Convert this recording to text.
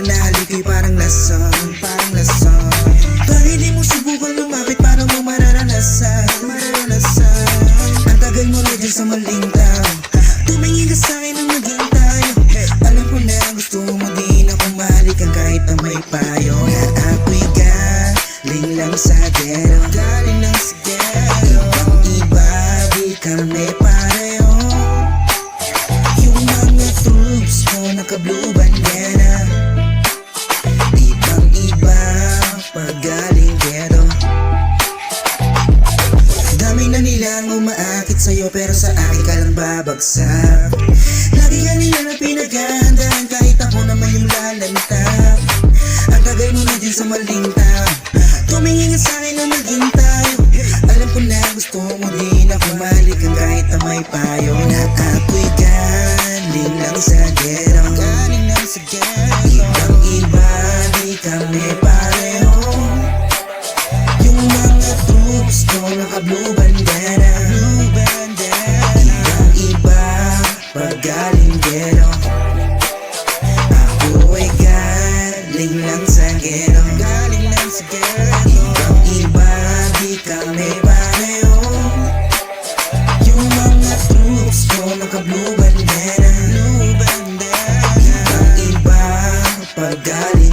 na haliko'y parang lason, parang lason. Bakit hindi mo subukan lumapit para mo mararanasan, mararanasan. Ang tagal mo na dyan sa maling tao, tumingin ka sa'kin nang naging tayo. Alam ko na gusto mo din ako mahalikan kahit na may payo. Na ako'y galing lang sa gero, galing lang sa gero. Ibang iba, di kami pareho. Yung mga troops ko naka-blue bandana, ibang iba pag galing gero. Dami na nilang umaakit sa'yo pero sa akin ka lang babagsak. Lagi ka nila na pinaghahandaan kahit ako naman yung lalantap. Ang tagal mo na din sa maling tao, tumingin ka sa'kin na naging tayo. Alam ko na gusto mo din ako mahalikan kahit na may payo. Na ako'y galing lang sa gero, galing lang sa gero. Ibang iba, di kami pareho. Yung mga troops ko naka-blue bandana, blue bandana. Ibang iba pag galing gero. Ako ay galing lang sa gero, galing lang sa gero. Ibang iba, di kami pareho. Yung mga troops ko naka-blue bandana, blue bandana. Ibang iba pag galing